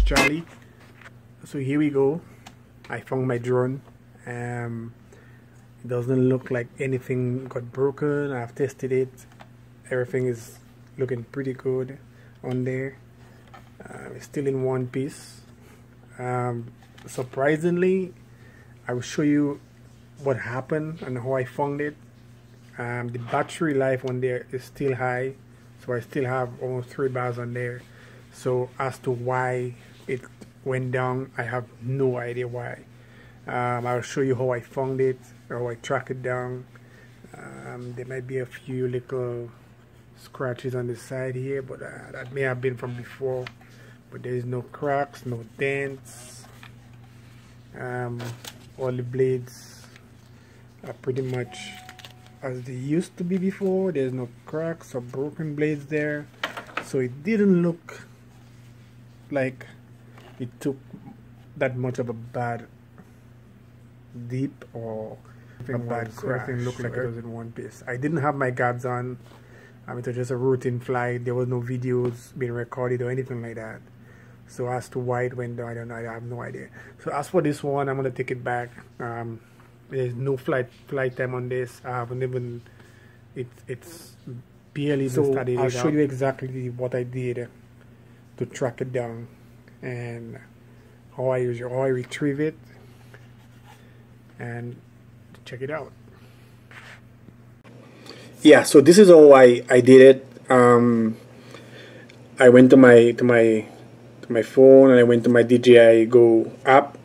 Charlie. So here we go. I found my drone. It doesn't look like anything got broken. I've tested it. Everything is looking pretty good on there. It's still in one piece. Surprisingly, I will show you what happened and how I found it. The battery life on there is still high, so I still have almost 3 bars on there. So as to why it went down, I have no idea why. I'll show you how I found it, how I track it down. There might be a few little scratches on the side here, but that may have been from before. But there is no cracks, no dents. All the blades are pretty much as they used to be before. There's no cracks or broken blades there, so it didn't look like it took that much of a bad dip or a bad crash. Everything looked like it was in one piece. I didn't have my guards on. It was just a routine flight. There was no videos being recorded or anything like that. So as to why it went down, I don't know. I have no idea. So as for this one, I'm gonna take it back. There's no flight time on this. I haven't even. It's barely even started. I'll show you exactly what I did to track it down and how I retrieve it and check it out. Yeah, so this is how I did it. I went to my phone and I went to my DJI Go app.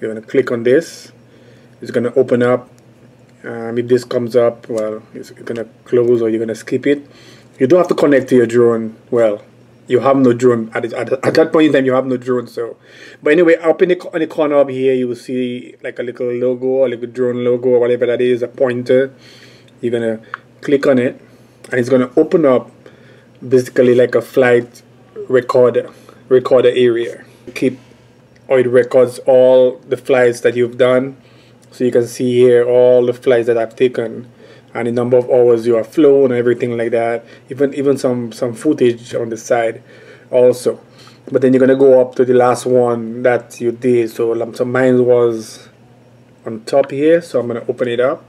You're gonna click on this. It's gonna open up. If this comes up, well, it's gonna close or you're gonna skip it. You don't have to connect to your drone. Well, you have no drone at that point in time. You have no drone. So, but anyway, up in the corner up here, you will see like a little logo, or a little drone logo, or whatever that is, a pointer. You're gonna click on it, and it's gonna open up basically like a flight recorder area. Keep or it records all the flights that you've done. So you can see here all the flights that I've taken and the number of hours you have flown and everything like that. Even some footage on the side also. But then you're gonna go up to the last one that you did. So mine was on top here. So I'm gonna open it up.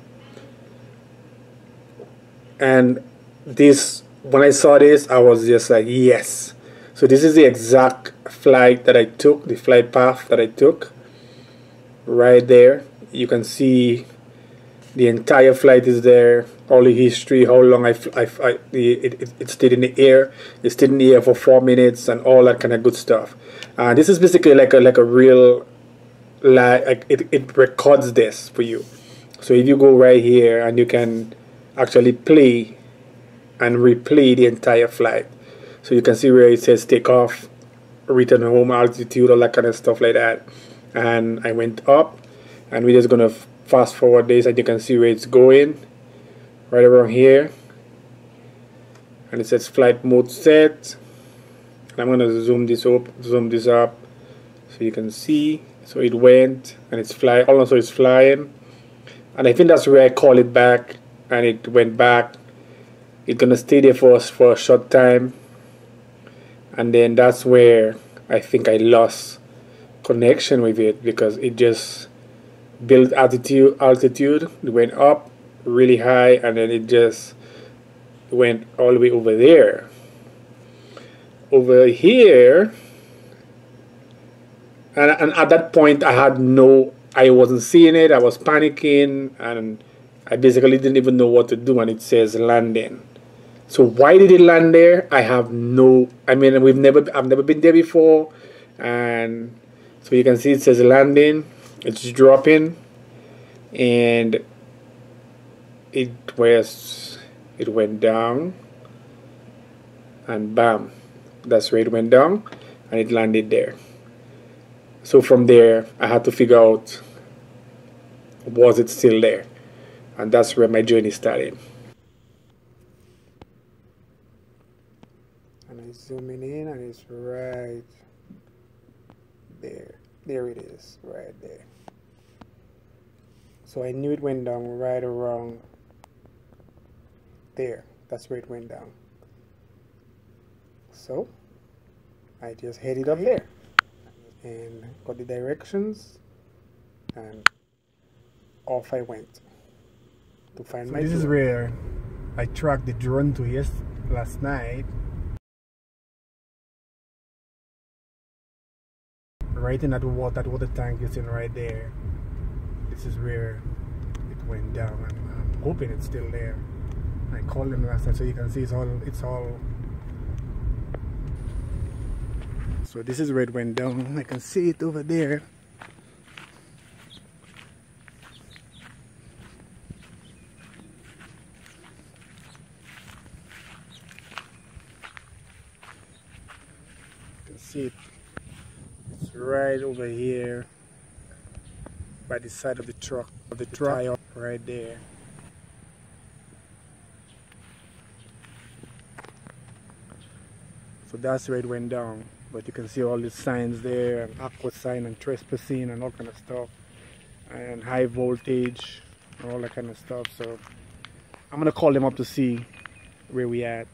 And this, when I saw this, I was just like, yes. So this is the exact flight that I took, the flight path that I took. Right there. You can see the entire flight is there, all the history, how long it stayed in the air. It stayed in the air for 4 minutes and all that kind of good stuff. This is basically like a real, it records this for you. So if you go right here and you can actually play and replay the entire flight. So you can see where it says takeoff, return home, altitude, all that kind of stuff like that. And I went up. And we're just gonna fast forward this, and you can see where it's going right around here, and it says flight mode set. And I'm gonna zoom this up so you can see. So it went and it's flying. Also it's flying, and I think that's where I call it back, and it went back. It's gonna stay there for a short time, and then that's where I think I lost connection with it because it just built altitude. It went up really high and then it just went all the way over there. Over here, and at that point I wasn't seeing it. I was panicking and I basically didn't even know what to do, and it says landing. So why did it land there? I have no, I mean, I've never been there before, and so you can see it says landing. It's dropping, and it went down, and bam, that's where it went down, and it landed there. So from there, I had to figure out, was it still there? And that's where my journey started. And I'm zooming in, and it's right there. There it is, right there. So I knew it went down right around there. That's where it went down. So I just headed up there. and got the directions, and off I went to find my drone. This is where I tracked the drone to last night. Right in that water tank is in right there. This is where it went down, and I'm hoping it's still there. I called them last night, so you can see it's all. So this is where it went down. I can see it over there. You can see it. It's right over here by the side of the truck, tire right there. So that's where it went down. But you can see all the signs there, and aqua sign and trespassing and all kind of stuff, and high voltage and all that kind of stuff. So I'm gonna call them up to see where we at.